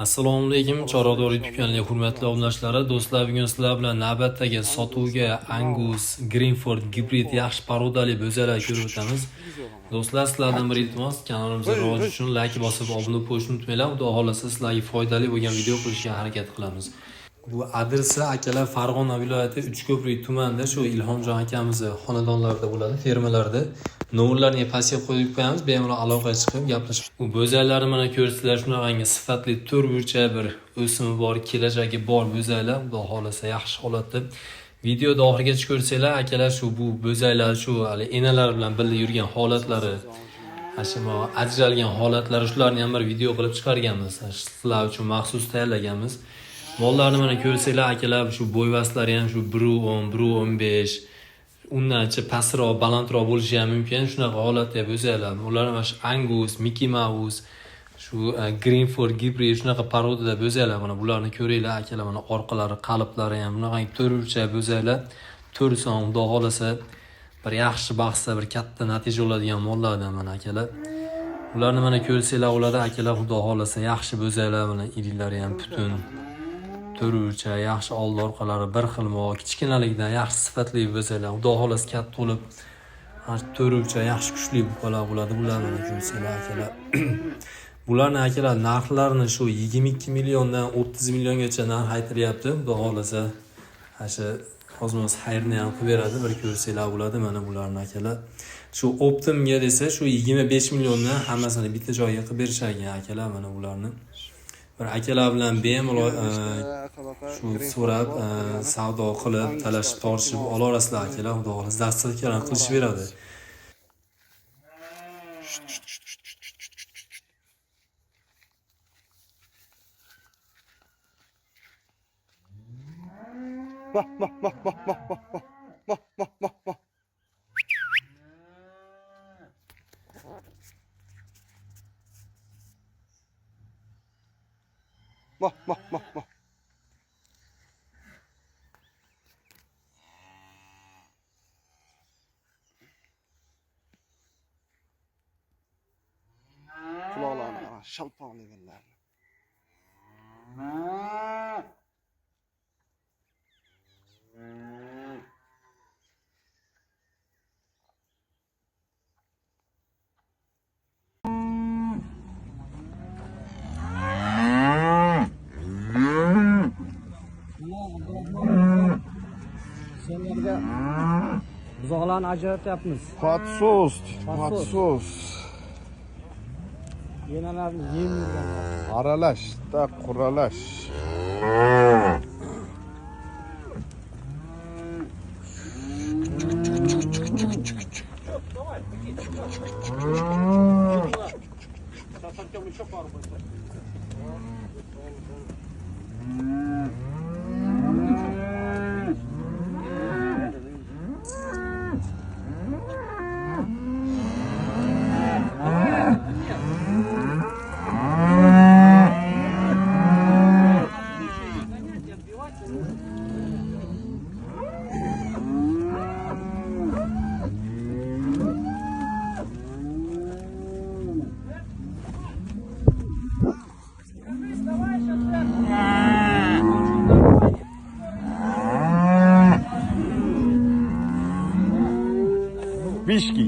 Assalomu alaykum, Chorador YouTube kanaliga hurmatli obunachilari, do'stlar, bugun sizlar bilan navbatdagi sotuvga Angus Greenford gibrid yaxshi parodali bo'zalar ko'rib o'tamiz. Do'stlar, sizlardan bir iltimos, kanalimizga rivoji uchun like bosib obuna bo'lishni unutmanglar. Xudo xolasa sizlarga foydali bo'lgan video qilishga harakat qilamiz. Bu adresi akalar Farg'ona viloyati Uchko'prik tumanida, shu Ilhomjon akamizni xonadonlarida bo'ladi, fermalarda. Nomerlarni pastga qo'yib qo'yamiz, bemalol aloqaga chiqib gaplashib. Bu bo'zaklarni mana ko'rsizlar, shunaqangi sifatli to'rtburchak bir o'simi bor, kelajagi bor bo'zaklar. Xudo xolasa yaxshi holatda. Videoda oxirigacha ko'rsanglar, akalar shu bu bo'zaklar shu hali enalar bilan birga yurgan holatlari, ashimo ajralgan holatlari, shularni ham bir video qilib chiqarganmiz. Sizlar uchun maxsus tayyorlaganmiz. Mollarni mana ko'rsanglar, akalar shu bo'yvaslari ham shu 1.10, 1.15 undancha pastroq, balandroq bo'lishi ham mumkin. Shunaqa holatda bo'zaklar. Ular mana shu Angus, Mickey Mouse, shu Greenford gibrid shunaqa parodada bo'zaklar. Mana bularni ko'ringlar, akalar. Mana orqalari, qaliblari ham bunaqa to'rtburchak bo'zaklar. 4 son, xudo xolasa bir yaxshi bahsda bir katta natija oladigan mollardan mana akalar. Ularni mana ko'rsanglar, ularda akalar xudo xolasa yaxshi bo'zaklar. Mana iliklari ham butun. To'rtburchak, yaxshi old orqalari bir xilmo, kichkinalikdan yaxshi sifatli bo'zaklar. Xudo xolasa katta bo'lib, to'rtburchak yaxshi kuchli bo'ladi. Bularni mana ko'rsanglar akalar. Bularni akalar narxlarini shu 22 milliondan 30 milliongacha narx aytilyapti. Xudo xolasa shu ozmoz xayrni ham qilib beradi. Bir ko'rsanglar bo'ladi mana bularni akalar. Shu Optimga desa shu 25 milliondan hammasini bitta joyga qilib berishgan akalar mana bularni. Bir akalar bilan bemalol shu so'rab, savdo qilib, talashib, tortishib olarasizlar akalar. Xudo xolasa dasturga qilishib beradi. Quloqlarni shalponglaganlar. Senlarga buzoqlarni ajratyapmiz. Patsos. Yenalarni yem yurgan. Aralash, da quralash. Вишки.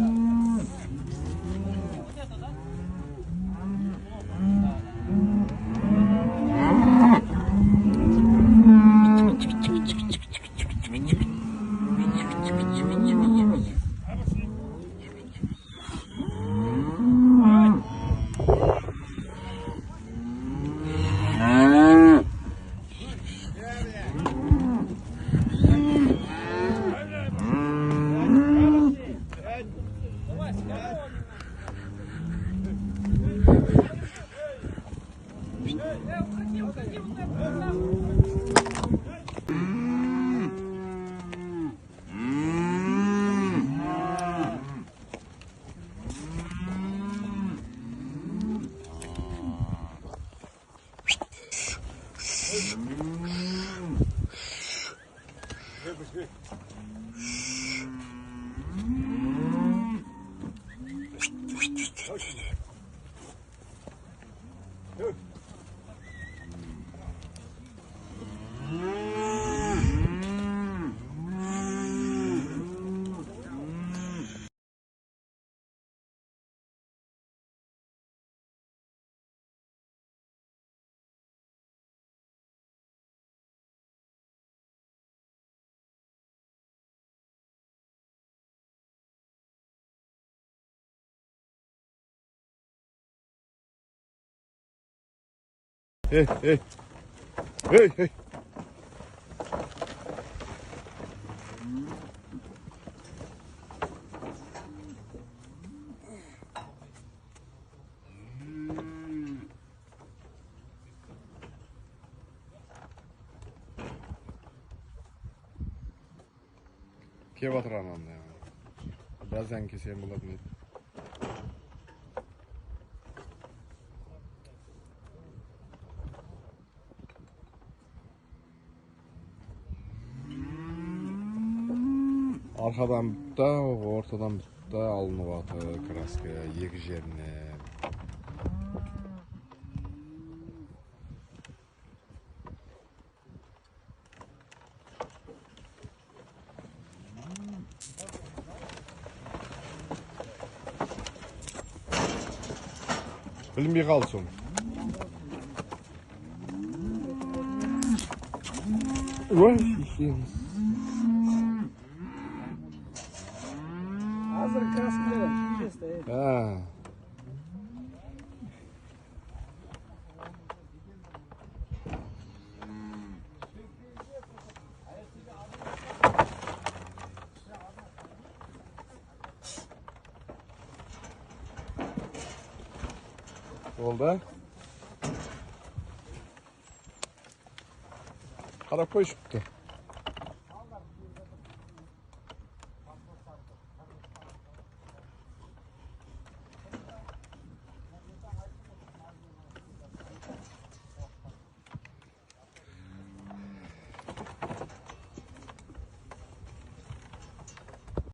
Hey, hey. Hey, hey. Kevatır anamda yani. Bazen keseyim bulabilir. Arkadan da, ortadan da alınıvatı kraska, yeki жерine. Bilmey kalsın. Vay şişim. Hazır kraskalar. Ha. Oldu. Qarab qo'yishibdi.